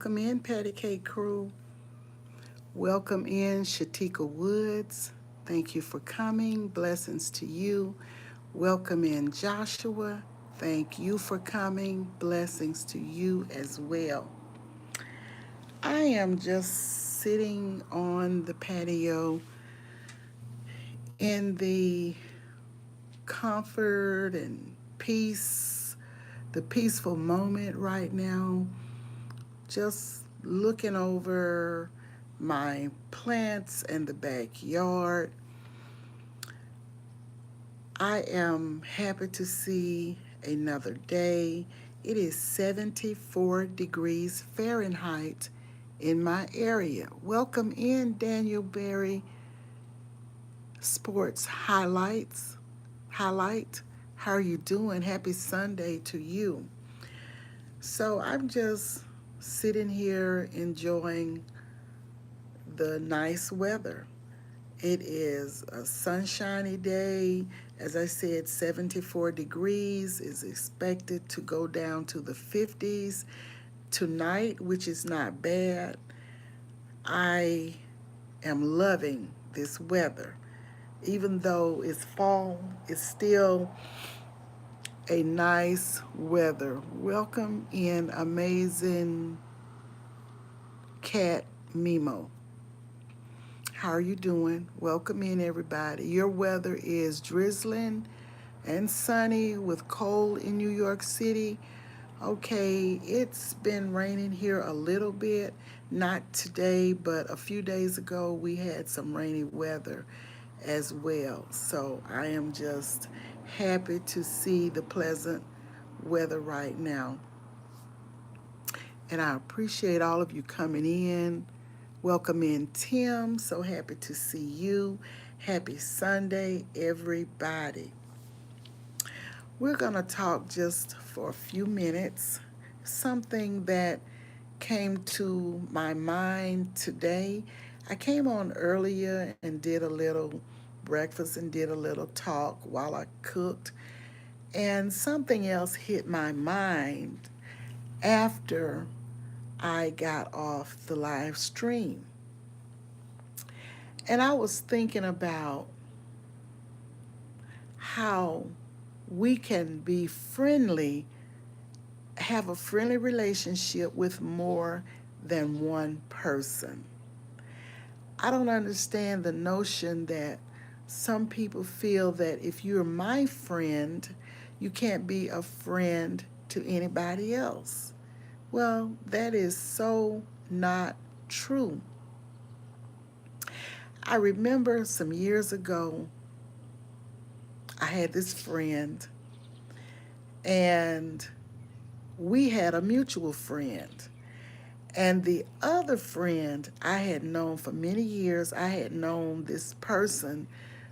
Welcome in, Patty Cake Crew. Welcome in, Shatika Woods. Thank you for coming. Blessings to you. Welcome in, Joshua. Thank you for coming. Blessings to you as well. I am just sitting on the patio in the comfort and peace, the peaceful moment right now. Just looking over my plants in the backyard. I am happy to see another day. It is 74 degrees Fahrenheit in my area. Welcome in, Daniel Berry Sports Highlights. Highlight. How are you doing? Happy Sunday to you. So I'm just sitting here enjoying the nice weather. It is a sunshiny day. As I said, 74 degrees is expected to go down to the 50s tonight, which is not bad. I am loving this weather. Even though it's fall, it's still a nice weather. Welcome in, amazing cat Mimo. How are you doing? Welcome in, everybody. Your weather is drizzling and sunny with cold in New York City. Okay, it's been raining here a little bit. Not today, but a few days ago we had some rainy weather as well. So I am just happy to see the pleasant weather right now. And I appreciate all of you coming in. Welcome in, Tim. So happy to see you. Happy Sunday, everybody. We're going to talk just for a few minutes. Something that came to my mind today. I came on earlier and did a little breakfast and did a little talk while I cooked. And something else hit my mind after I got off the live stream. And I was thinking about how we can be friendly, have a friendly relationship with more than one person. I don't understand the notion that some people feel that if you're my friend, you can't be a friend to anybody else. Well, that is so not true. I remember some years ago, I had this friend, and we had a mutual friend. And the other friend I had known for many years, I had known this person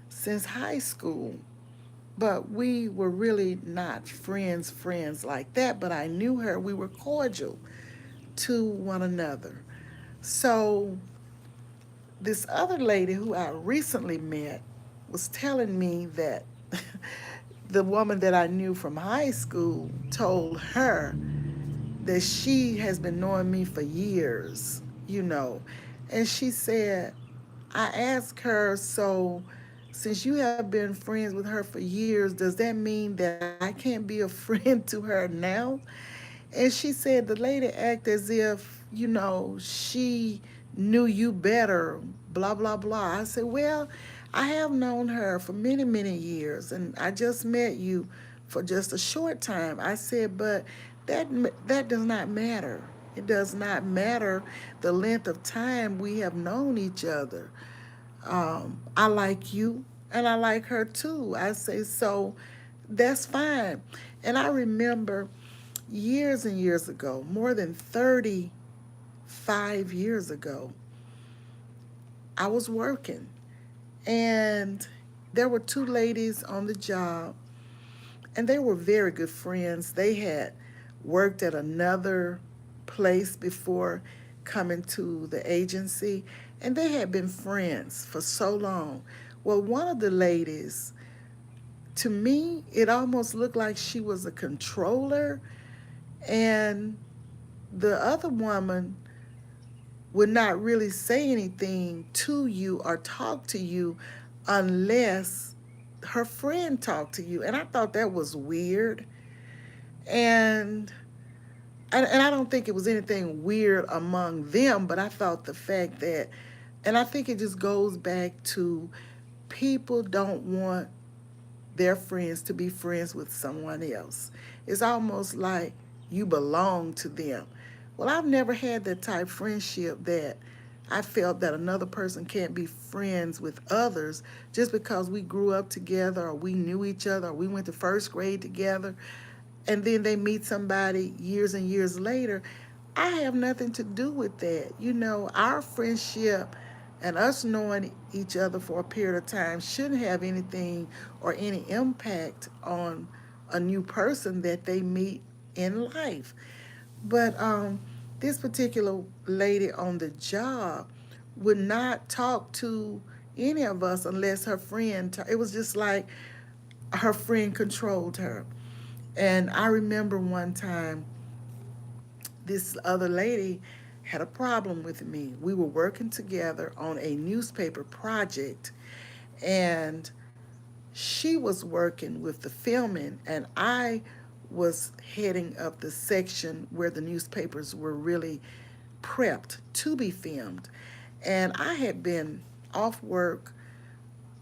since high school. But we were really not friends like that. But I knew her. We were cordial to one another. So this other lady who I recently met was telling me that the woman that I knew from high school told her that she has been knowing me for years. And she said, I asked her, so since you have been friends with her for years, does that mean that I can't be a friend to her now? And she said the lady acted as if, she knew you better, blah, blah, blah. I said, well, I have known her for many, many years, and I just met you for just a short time. I said, but that, that does not matter. It does not matter the length of time we have known each other. I like you and I like her too. I say, so that's fine. And I remember years and years ago, more than 35 years ago, I was working and there were two ladies on the job and they were very good friends. They had worked at another place before coming to the agency, and they had been friends for so long. Well, one of the ladies, to me, it almost looked like she was a controller, and the other woman would not really say anything to you or talk to you unless her friend talked to you. And I thought that was weird. And and I don't think it was anything weird among them, but I thought the fact that, and I think it just goes back to people don't want their friends to be friends with someone else. It's almost like you belong to them. Well, I've never had that type friendship that I felt that another person can't be friends with others just because we grew up together or we knew each other or we went to first grade together and then they meet somebody years and years later. I have nothing to do with that. You know, our friendship and us knowing each other for a period of time shouldn't have anything or any impact on a new person that they meet in life. But this particular lady on the job would not talk to any of us unless her friend. It was just like her friend controlled her. And I remember one time this other lady had a problem with me. We were working together on a newspaper project, and she was working with the filming, and I was heading up the section where the newspapers were really prepped to be filmed. And I had been off work.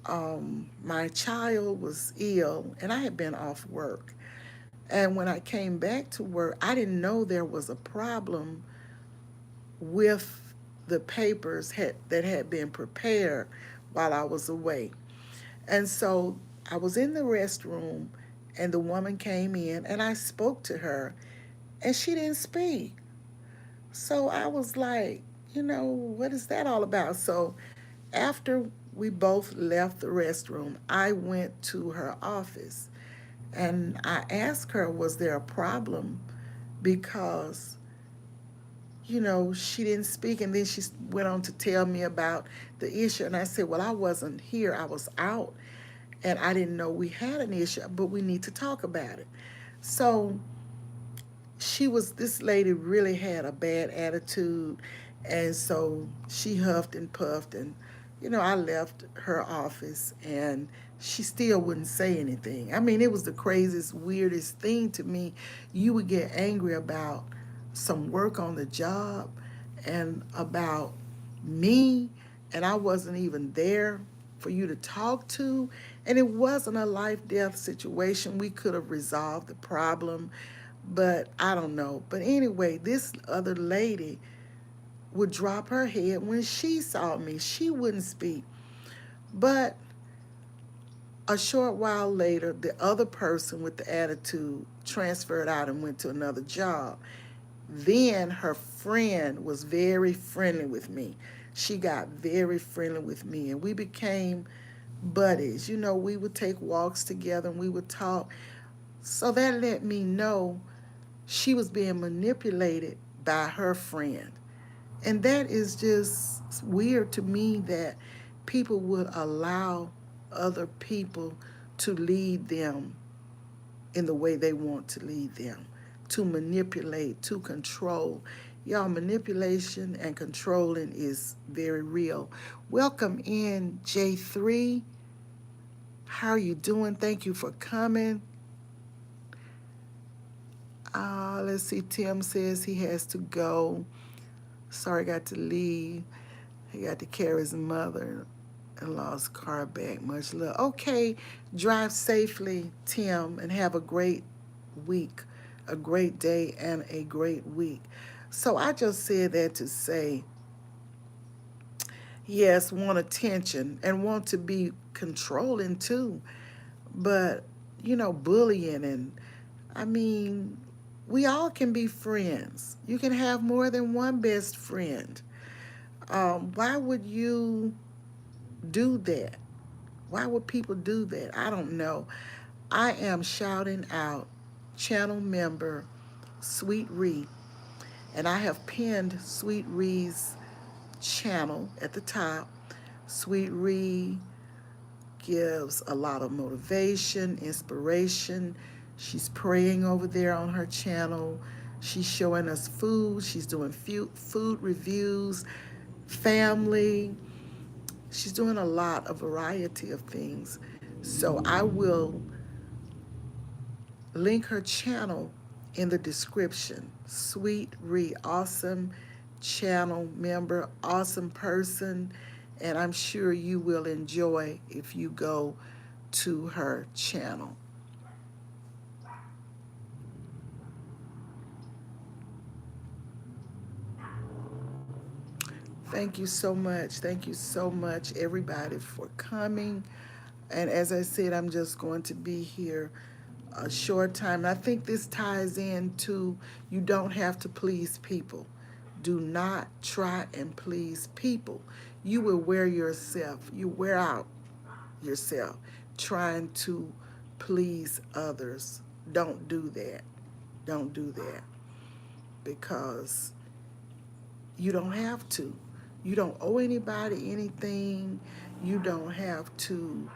My child was ill, and I had been off work. And when I came back to work, I didn't know there was a problem with the papers that had been prepared while I was away. And so I was in the restroom, and the woman came in, and I spoke to her, and she didn't speak. So I was like, what is that all about? So after we both left the restroom, I went to her office and I asked her, was there a problem? Because, she didn't speak. And then she went on to tell me about the issue. And I said, well, I wasn't here, I was out. And I didn't know we had an issue, but we need to talk about it. So this lady really had a bad attitude. And so she huffed and puffed. And, I left her office and she still wouldn't say anything. I mean, it was the craziest, weirdest thing to me. You would get angry about some work on the job and about me, and I wasn't even there for you to talk to. And it wasn't a life death situation. We could have resolved the problem, but I don't know. But anyway, this other lady would drop her head when she saw me. She wouldn't speak. But a short while later, the other person with the attitude transferred out and went to another job. Then her friend was very friendly with me. She got very friendly with me, and we became buddies. We would take walks together and we would talk. So that let me know she was being manipulated by her friend. And that is just weird to me that people would allow other people to lead them in the way they want to lead them, to manipulate, to control. Y'all, manipulation and controlling is very real. Welcome in, J3. How are you doing? Thank you for coming. Let's see. Tim says he has to go. Sorry, got to leave. He got to carry his mother-in-law's car back. Much love. Okay, drive safely, Tim, and have a great week, a great day, and a great week. So I just said that to say, yes, want attention and want to be controlling too, but bullying, and I mean, we all can be friends. You can have more than one best friend. Why would you do that? Why would people do that? I don't know. I am shouting out channel member Sweet Ree, and I have pinned Sweet Ree's channel at the top. Sweet Ree gives a lot of motivation, inspiration. She's praying over there on her channel. She's showing us food. She's doing food reviews, family. She's doing a lot, a variety of things. So I will link her channel in the description. Sweet Ree, awesome channel member, awesome person, and I'm sure you will enjoy if you go to her channel. Thank you so much. Thank you so much, everybody, for coming. And as I said, I'm just going to be here a short time. And I think this ties into you don't have to please people. Do not try and please people. You will wear yourself. You wear out yourself trying to please others. Don't do that. Don't do that because you don't have to. You don't owe anybody anything. You don't have to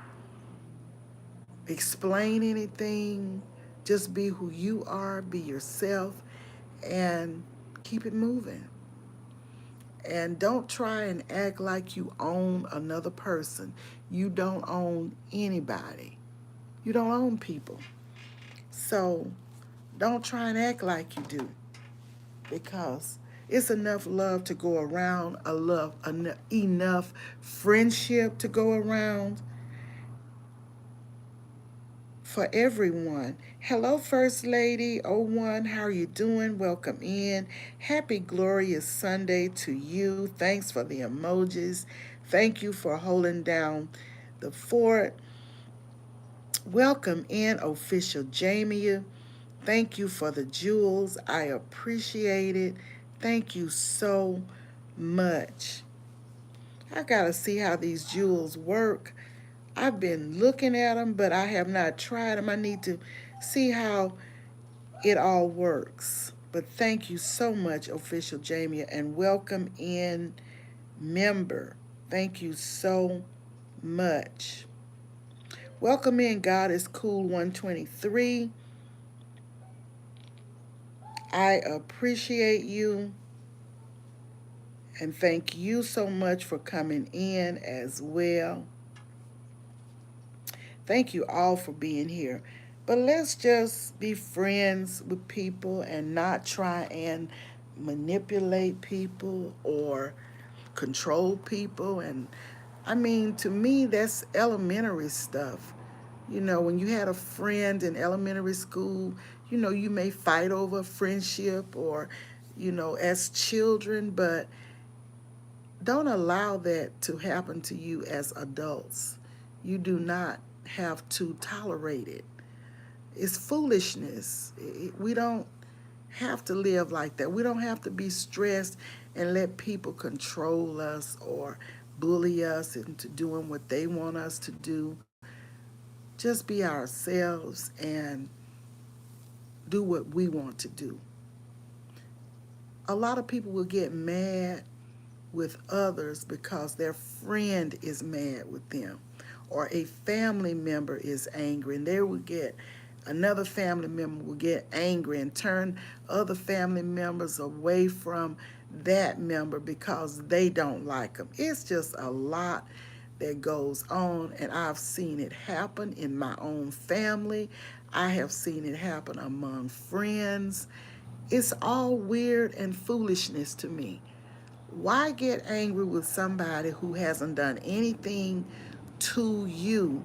explain anything. Just be who you are, be yourself, and keep it moving. And don't try and act like you own another person. You don't own anybody. You don't own people. So don't try and act like you do because it's enough love to go around, enough friendship to go around for everyone. Hello, First Lady O1. How are you doing? Welcome in. Happy glorious Sunday to you. Thanks for the emojis. Thank you for holding down the fort. Welcome in, Official Jamia. Thank you for the jewels. I appreciate it. Thank you so much. I gotta see how these jewels work. I've been looking at them, but I have not tried them. I need to see how it all works. But thank you so much, Official Jamie, and welcome in, member. Thank you so much. Welcome in, God is Cool 123. I appreciate you. And thank you so much for coming in as well. Thank you all for being here. But let's just be friends with people and not try and manipulate people or control people. And I mean, to me, that's elementary stuff. You know, when you had a friend in elementary school, you know, you may fight over friendship or, you know, as children, but don't allow that to happen to you as adults. You do not have to tolerate it. It's foolishness. We don't have to live like that. We don't have to be stressed and let people control us or bully us into doing what they want us to do. Just be ourselves and do what we want to do. A lot of people will get mad with others because their friend is mad with them or a family member is angry, and they will get another family member will get angry and turn other family members away from that member because they don't like them. It's just a lot that goes on, and I've seen it happen in my own family. I have seen it happen among friends. It's all weird and foolishness to me. Why get angry with somebody who hasn't done anything to you,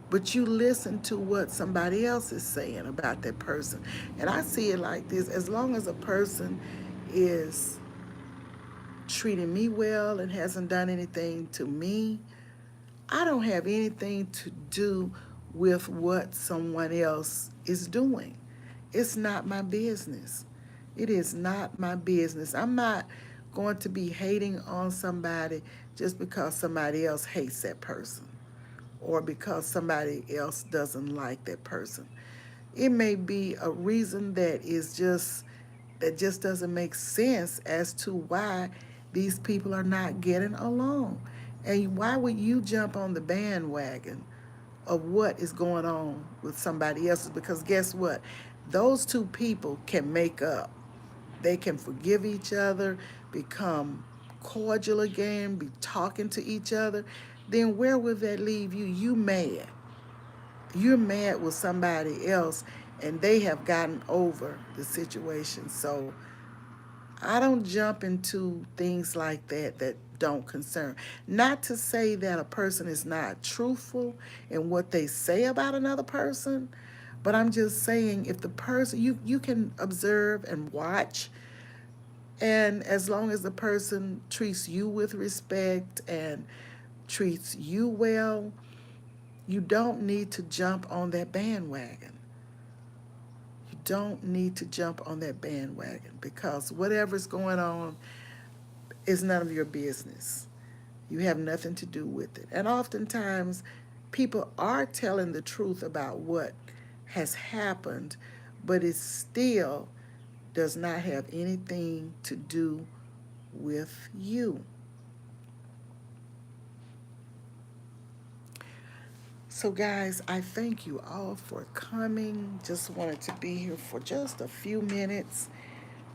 but you listen to what somebody else is saying about that person? And I see it like this: as long as a person is treating me well and hasn't done anything to me, I don't have anything to do with what someone else is doing. It's not my business. It is not my business. I'm not going to be hating on somebody just because somebody else hates that person or because somebody else doesn't like that person. It may be a reason that just doesn't make sense as to why these people are not getting along. And why would you jump on the bandwagon of what is going on with somebody else's? Because guess what? Those two people can make up. they can forgive each other, become cordial again, be talking to each other, then where will that leave you? You mad. You're mad with somebody else and they have gotten over the situation. So I don't jump into things like that that don't concern. Not to say that a person is not truthful in what they say about another person, but I'm just saying if the person you can observe and watch, and as long as the person treats you with respect and treats you well, you don't need to jump on that bandwagon. You don't need to jump on that bandwagon because whatever's going on is none of your business. You have nothing to do with it. And oftentimes, people are telling the truth about what has happened, but it still does not have anything to do with you. So, guys, I thank you all for coming. Just wanted to be here for just a few minutes.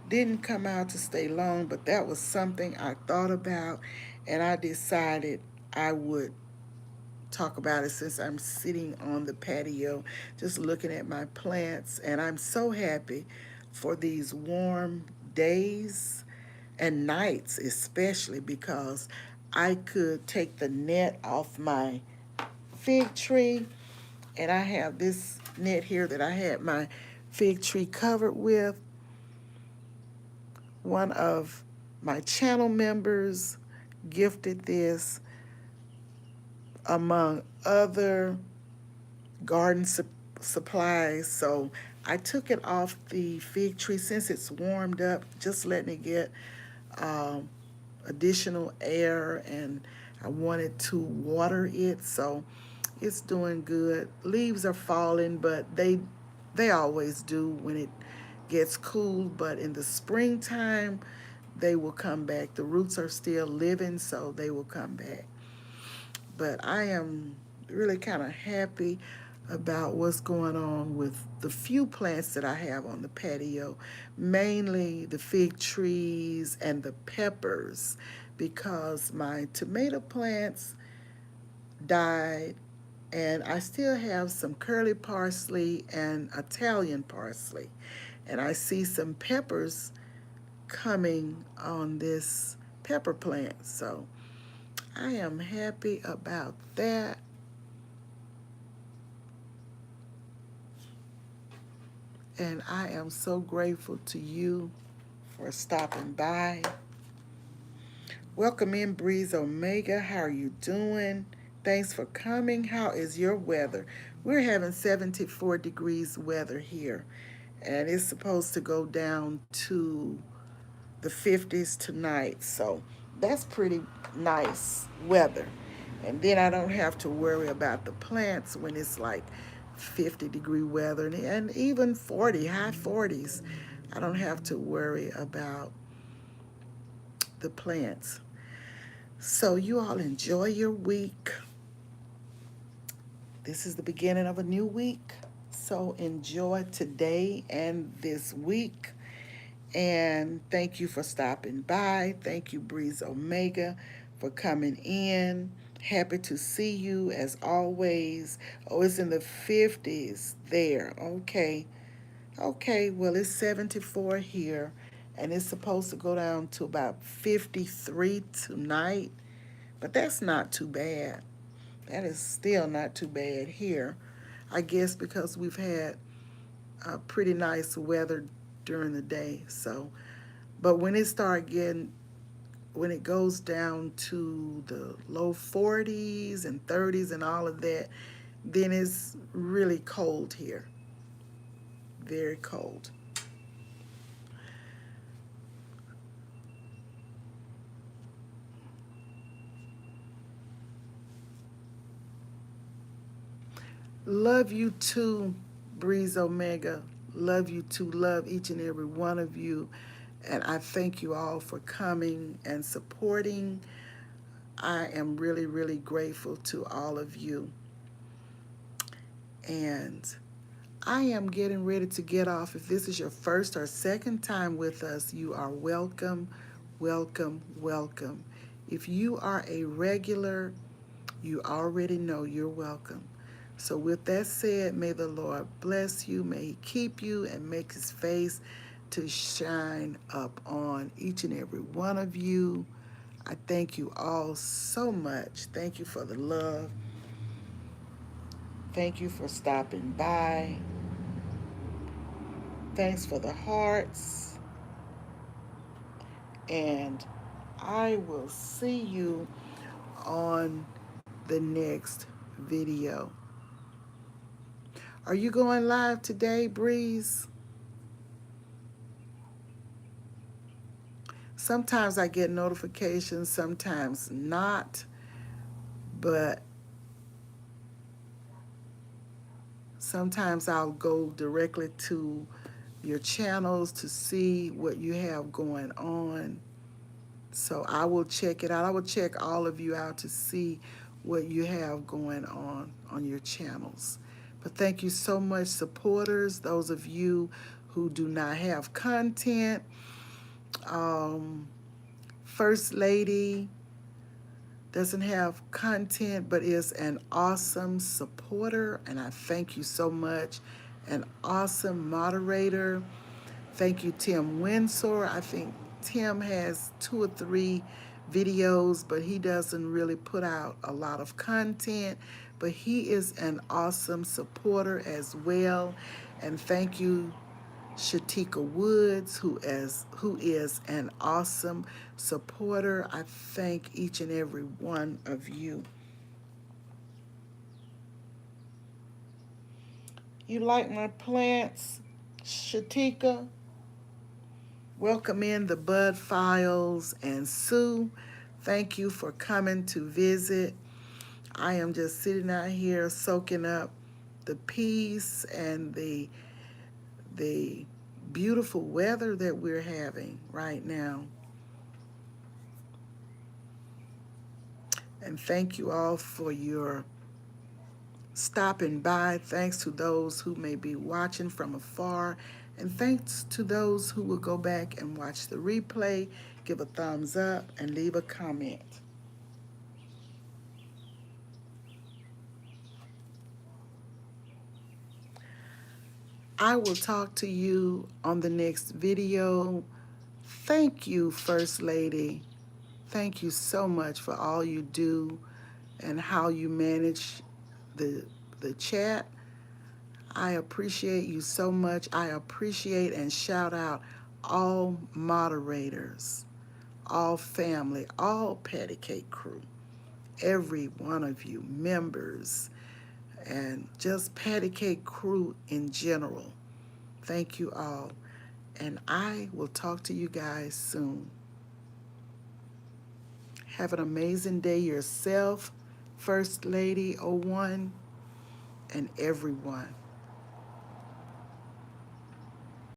Didn't come out to stay long, but that was something I thought about, and I decided I would talk about it since I'm sitting on the patio just looking at my plants. And I'm so happy for these warm days and nights, especially because I could take the net off my fig tree. And I have this net here that I had my fig tree covered with. One of my channel members gifted this among other garden supplies. So I took it off the fig tree since it's warmed up, just letting it get um, additional air, and I wanted to water it. So it's doing good. Leaves are falling, but they always do when it gets cool. But in the springtime, they will come back. The roots are still living, so they will come back. But I am really kind of happy about what's going on with the few plants that I have on the patio, mainly the fig trees and the peppers, because my tomato plants died, and I still have some curly parsley and Italian parsley. And I see some peppers coming on this pepper plant. So I am happy about that. And I am so grateful to you for stopping by. Welcome in, Breeze Omega. How are you doing? Thanks for coming. How is your weather? We're having 74 degrees weather here, and it's supposed to go down to the 50s tonight. So that's pretty nice weather. And then I don't have to worry about the plants when it's like 50-degree weather and even 40, high 40s. I don't have to worry about the plants. So you all enjoy your week. This is the beginning of a new week. So enjoy today and this week. And thank you for stopping by. Thank you, Breeze Omega, for coming in. Happy to see you as always. Oh, it's in the 50s there. Okay. Okay, well, it's 74 here, and it's supposed to go down to about 53 tonight. But that's not too bad. That is still not too bad here. I guess because we've had pretty nice weather during the day. So, but when it goes down to the low 40s and 30s and all of that, then it's really cold here. Very cold. Love you too, Breeze Omega. Love you too. Love each and every one of you. And I thank you all for coming and supporting. I am really, really grateful to all of you. And I am getting ready to get off. If this is your first or second time with us, you are welcome, welcome, welcome. If you are a regular, you already know you're welcome. So, with that said, may the Lord bless you, may He keep you, and make His face to shine up on each and every one of you. I thank you all so much. Thank you for the love. Thank you for stopping by. Thanks for the hearts. And I will see you on the next video. Are you going live today, Breeze? Sometimes I get notifications, sometimes not, but sometimes I'll go directly to your channels to see what you have going on. So I will check it out. I will check all of you out to see what you have going on your channels. But thank you so much, supporters, those of you who do not have content. First Lady doesn't have content but is an awesome supporter, and I thank you so much. An awesome moderator. Thank you, Tim Winsor. I think Tim has 2 or 3 videos, but he doesn't really put out a lot of content. But he is an awesome supporter as well. And thank you, Shatika Woods, who is an awesome supporter. I thank each and every one of you. You like my plants, Shatika? Welcome in the Bud Files and Sue. Thank you for coming to visit. I am just sitting out here soaking up the peace and the beautiful weather that we're having right now. And thank you all for your stopping by. Thanks to those who may be watching from afar. And thanks to those who will go back and watch the replay, give a thumbs up, and leave a comment. I will talk to you on the next video. Thank you, First Lady. Thank you so much for all you do and how you manage the chat. I appreciate you so much. I appreciate and shout out all moderators, all family, all Patty Cake crew, every one of you, members, and just Patty Cake crew in general. Thank you all. And I will talk to you guys soon. Have an amazing day yourself, First Lady 01, and everyone.